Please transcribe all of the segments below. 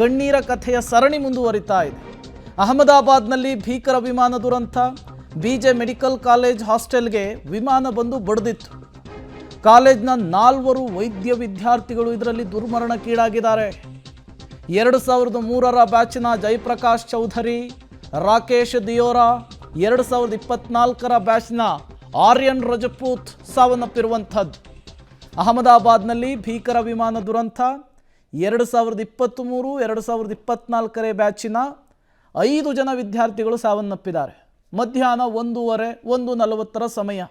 ಕಣ್ಣೀರ ಕಥೆಯ ಸರಣಿ ಮುಂದುವರಿತಾ ಇದೆ. ಅಹಮದಾಬಾದ್ನಲ್ಲಿ ಭೀಕರ ವಿಮಾನ ದುರಂತ. ಬಿಜೆ ಮೆಡಿಕಲ್ ಕಾಲೇಜ್ ಹಾಸ್ಟೆಲ್ಗೆ ವಿಮಾನ ಬಂದು ಬಡಿದಿತ್ತು. ಕಾಲೇಜ್ನ 4 ವೈದ್ಯ ವಿದ್ಯಾರ್ಥಿಗಳು ಇದರಲ್ಲಿ ದುರ್ಮರಣಕ್ಕೀಡಾಗಿದ್ದಾರೆ. 2003ರ ಬ್ಯಾಚಿನ ಜಯಪ್ರಕಾಶ್ ಚೌಧರಿ, ರಾಕೇಶ್ ದಿಯೋರಾ, 2024ರ ಬ್ಯಾಚ್ನ ಆರ್ಯನ್ ರಜಪೂತ್ ಸಾವನ್ನಪ್ಪಿರುವಂಥದ್ದು. ಅಹಮದಾಬಾದ್ನಲ್ಲಿ ಭೀಕರ ವಿಮಾನ ದುರಂತ. 2023, 2024ರ ಬ್ಯಾಚಿನ 5 ಜನ ವಿದ್ಯಾರ್ಥಿಗಳು ಸಾವನ್ನಪ್ಪಿದ್ದಾರೆ. ಮಧ್ಯಾಹ್ನ 1:30, 1:40 ಸಮಯ.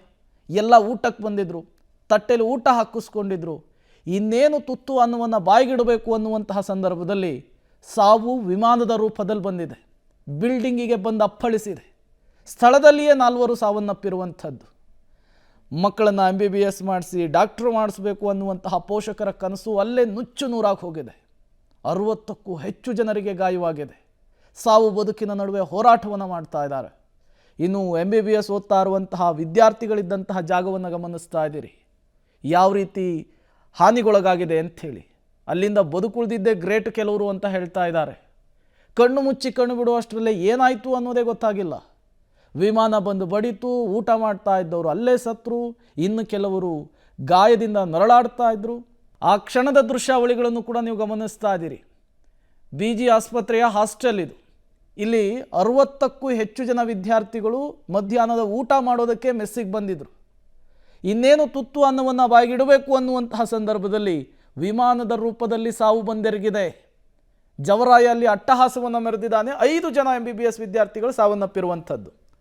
ಎಲ್ಲ ಊಟಕ್ಕೆ ಬಂದಿದ್ರು, ತಟ್ಟೆಲಿ ಊಟ ಹಾಕಿಸ್ಕೊಂಡಿದ್ರು. ಇನ್ನೇನು ತುತ್ತು ಅನ್ನುವನ್ನು ಬಾಯಿಗಿಡಬೇಕು ಅನ್ನುವಂತಹ ಸಂದರ್ಭದಲ್ಲಿ ಸಾವು ವಿಮಾನದ ರೂಪದಲ್ಲಿ ಬಂದಿದೆ. ಬಿಲ್ಡಿಂಗಿಗೆ ಬಂದು ಅಪ್ಪಳಿಸಿದೆ. ಸ್ಥಳದಲ್ಲಿಯೇ 4 ಸಾವನ್ನಪ್ಪಿರುವಂಥದ್ದು. ಮಕ್ಕಳನ್ನು MBBS ಮಾಡಿಸಿ ಡಾಕ್ಟ್ರು ಮಾಡಿಸ್ಬೇಕು ಅನ್ನುವಂತಹ ಪೋಷಕರ ಕನಸು ಅಲ್ಲೇ ನುಚ್ಚು ನೂರಾಗಿ ಹೋಗಿದೆ. 60ಕ್ಕೂ ಹೆಚ್ಚು ಜನರಿಗೆ ಗಾಯವಾಗಿದೆ. ಸಾವು ಬದುಕಿನ ನಡುವೆ ಹೋರಾಟವನ್ನು ಮಾಡ್ತಾ ಇದ್ದಾರೆ. ಇನ್ನು MBBS ಓದ್ತಾ ಇರುವಂತಹ ವಿದ್ಯಾರ್ಥಿಗಳಿದ್ದಂತಹ ಜಾಗವನ್ನು ಗಮನಿಸ್ತಾ ಇದ್ದೀರಿ, ಯಾವ ರೀತಿ ಹಾನಿಗೊಳಗಾಗಿದೆ ಅಂಥೇಳಿ. ಅಲ್ಲಿಂದ ಬದುಕುಳಿದಿದ್ದೇ ಗ್ರೇಟ್ ಕೆಲವರು ಅಂತ ಹೇಳ್ತಾ ಇದ್ದಾರೆ. ಕಣ್ಣು ಮುಚ್ಚಿ ಕಣ್ಣು ಬಿಡುವಷ್ಟರಲ್ಲೇ ಏನಾಯಿತು ಅನ್ನೋದೇ ಗೊತ್ತಾಗಿಲ್ಲ. ವಿಮಾನ ಬಂದು ಬಡಿತು, ಊಟ ಮಾಡ್ತಾ ಇದ್ದವರು ಅಲ್ಲೇ ಸತ್ರು, ಇನ್ನು ಕೆಲವರು ಗಾಯದಿಂದ ನರಳಾಡ್ತಾ ಇದ್ರು. ಆ ಕ್ಷಣದ ದೃಶ್ಯಾವಳಿಗಳನ್ನು ಕೂಡ ನೀವು ಗಮನಿಸ್ತಾ ಇದ್ದೀರಿ. BG ಆಸ್ಪತ್ರೆಯ ಹಾಸ್ಟೆಲ್ ಇದು. ಇಲ್ಲಿ 60ಕ್ಕೂ ಹೆಚ್ಚು ಜನ ವಿದ್ಯಾರ್ಥಿಗಳು ಮಧ್ಯಾಹ್ನದ ಊಟ ಮಾಡೋದಕ್ಕೆ ಮೆಸ್ಸಿಗೆ ಬಂದಿದ್ರು. ಇನ್ನೇನು ತುತ್ತು ಅನ್ನವನ್ನು ಬಾಯಿಗಿಡಬೇಕು ಅನ್ನುವಂತಹ ಸಂದರ್ಭದಲ್ಲಿ ವಿಮಾನದ ರೂಪದಲ್ಲಿ ಸಾವು ಬಂದೆರಗಿದೆ. ಜವರಾಯಲ್ಲಿ ಅಟ್ಟಹಾಸವನ್ನು ಮೆರೆದಿದ್ದಾನೆ. 5 ಜನ MBBS ವಿದ್ಯಾರ್ಥಿಗಳು ಸಾವನ್ನಪ್ಪಿರುವಂಥದ್ದು.